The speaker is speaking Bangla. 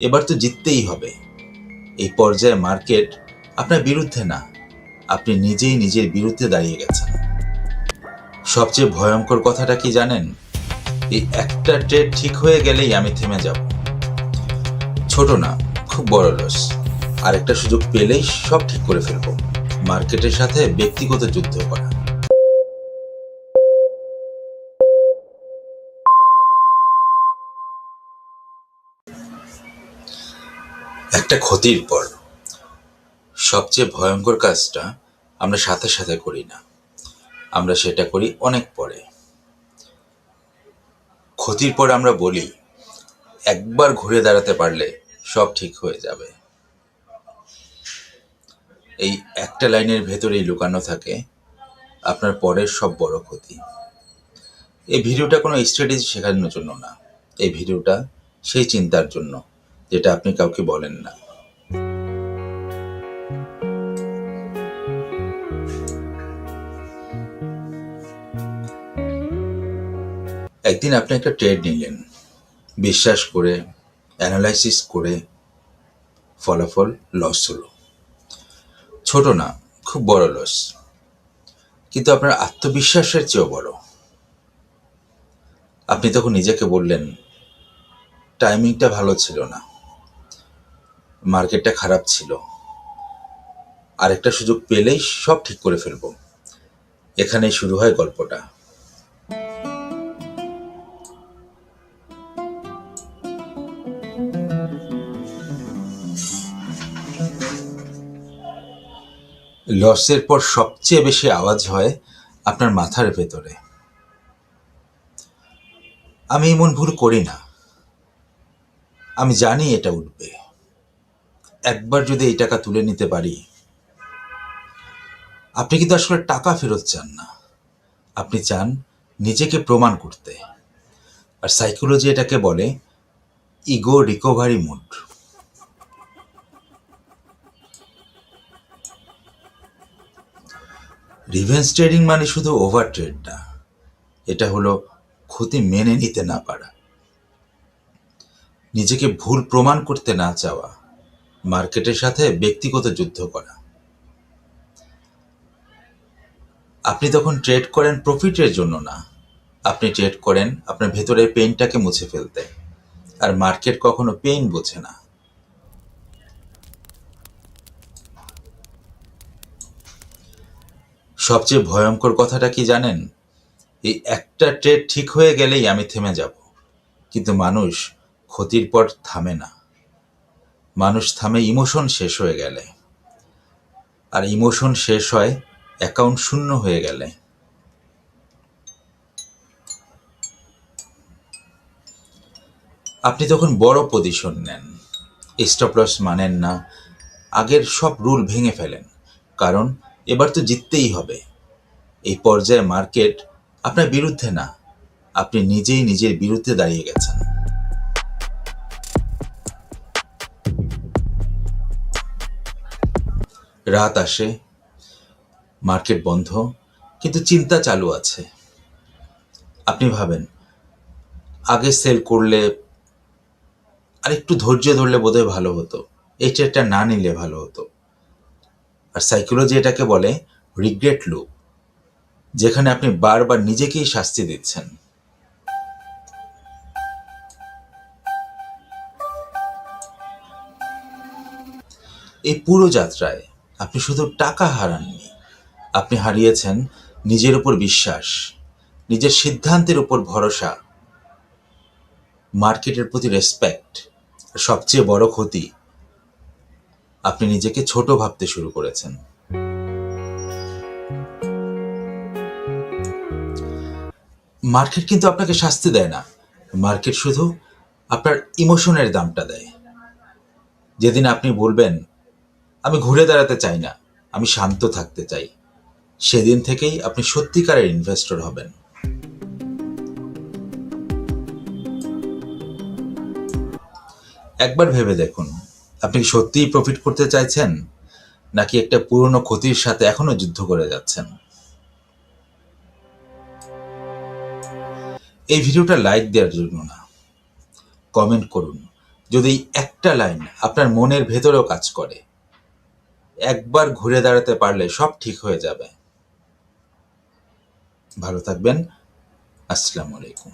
এবার তো জিততেই হবে। এই পর্যায়ে মার্কেট আপনার বিরুদ্ধে না, আপনি নিজেই নিজের বিরুদ্ধে দাঁড়িয়ে গেছেন। সবচেয়ে ভয়ঙ্কর কথাটা কি জানেন? এই একটা ট্রেড ঠিক হয়ে গেলেই আমি থেমে যাব। ছোট না, খুব বড় লস। আরেকটা সুযোগ পেলেই সব ঠিক করে ফেলবো। মার্কেটের সাথে ব্যক্তিগত যুদ্ধ করা। একটা ক্ষতির পর সবচেয়ে ভয়ঙ্কর কাজটা আমরা সাথে সাথে করি না, আমরা সেটা করি অনেক পরে। ক্ষতির পর আমরা বলি, একবার ঘুরে দাঁড়াতে পারলে সব ঠিক হয়ে যাবে। এই একটা লাইনের ভেতরেই লুকানো থাকে আপনার পরের সব বড় ক্ষতি। এই ভিডিওটা কোনো স্ট্র্যাটেজি শেখানোর জন্য না, এই ভিডিওটা সেই চিন্তার জন্য যেটা আপনি কাউকে বলেন না। একদিন আপনি একটা ট্রেড নিলেন, বিশ্বাস করে, অ্যানালাইসিস করে, ফলাফল লস হলো। ছোট না, খুব বড় লস, কিন্তু আপনার আত্মবিশ্বাসের চেয়েও বড়। আপনি তখন নিজেকে বললেন, টাইমিংটা ভালো ছিল না, মার্কেটটা খারাপ ছিল, আরেকটা সুযোগ পেলেই সব ঠিক করে ফেলবো। এখানেই শুরু হয় গল্পটা। লসের পর সবচেয়ে বেশি আওয়াজ হয় আপনার মাথার ভেতরে, আমি এমন ভুল করি না, আমি জানি এটা উঠবে, একবার যদি এই টাকা তুলে নিতে পারি। আপনি কিন্তু আসলে টাকা ফেরত চান না, আপনি চান নিজেকে প্রমাণ করতে। আর সাইকোলজি এটাকে বলে ego recovery mood. Revenge trading মানে শুধু ওভার ট্রেড না, এটা হলো ক্ষতি মেনে নিতে না পারা, নিজেকে ভুল প্রমাণ করতে না চাওয়া, মার্কেটের সাথে ব্যক্তিগত যুদ্ধ করা। আপনি তখন ট্রেড করেন প্রফিটের জন্য না, আপনি ট্রেড করেন আপনার ভেতরের পেইনটাকে মুছে ফেলতে। আর মার্কেট কখনো পেইন বোঝে না। সবচেয়ে ভয়ঙ্কর কথাটা কি জানেন? এই একটা ট্রেড ঠিক হয়ে গেলেই আমি থেমে যাব, কিন্তু মানুষ ক্ষতির পর থামে না। মানুষ থামে ইমোশন শেষ হয়ে গেলে, আর ইমোশন শেষ হয় অ্যাকাউন্ট শূন্য হয়ে গেলে। আপনি তখন বড় পজিশন নেন, স্টপ লস মানেন না, আগের সব রুল ভেঙে ফেলেন, কারণ এবার তো জিততেই হবে। এই পর্যায়ে মার্কেট আপনার বিরুদ্ধে না, আপনি নিজেই নিজের বিরুদ্ধে দাঁড়িয়ে গেছেন। রাত আসে, মার্কেট বন্ধ, কিন্তু চিন্তা চালু আছে। আপনি ভাবেন, আগে সেল করলে আর একটু ধৈর্য ধরলে বোধহয় ভালো হতো, এই ট্রেডটা না নিলে ভালো হতো। আর সাইকোলজি এটাকে বলে রিগ্রেট লুপ, যেখানে আপনি বারবার নিজেকেই শাস্তি দিচ্ছেন। এই পুরো যাত্রায় আপনি শুধু টাকা হারাননি, আপনি হারিয়েছেন নিজের উপর বিশ্বাস, নিজের সিদ্ধান্তের উপর ভরসা, মার্কেটের প্রতি রেসপেক্ট। আর সবচেয়ে বড় ক্ষতি, আপনি নিজেকে ছোট ভাবতে শুরু করেছেন। মার্কেট কিন্তু আপনাকে শাস্তি দেয় না, মার্কেট শুধু আপনার ইমোশনের দামটা দেয়। যেদিন আপনি বলবেন, আমি ঘুরে দাঁড়াতে চাই না, আমি শান্ত থাকতে চাই, সেদিন থেকেই আপনি সত্যিকারের ইনভেস্টর হবেন। একবার ভেবে দেখুন, আপনি কি সত্যিই প্রফিট করতে চাইছেন, নাকি একটা পুরনো ক্ষতির সাথে এখনো যুদ্ধ করে যাচ্ছেন? এই ভিডিওটা লাইক দেওয়ার জন্য না, কমেন্ট করুন, যদি একটা লাইন আপনার মনের ভেতরেও কাজ করে, একবার ঘুরে দাঁড়াতে পারলে সব ঠিক হয়ে যাবে। ভালো থাকবেন। আসসালামু আলাইকুম।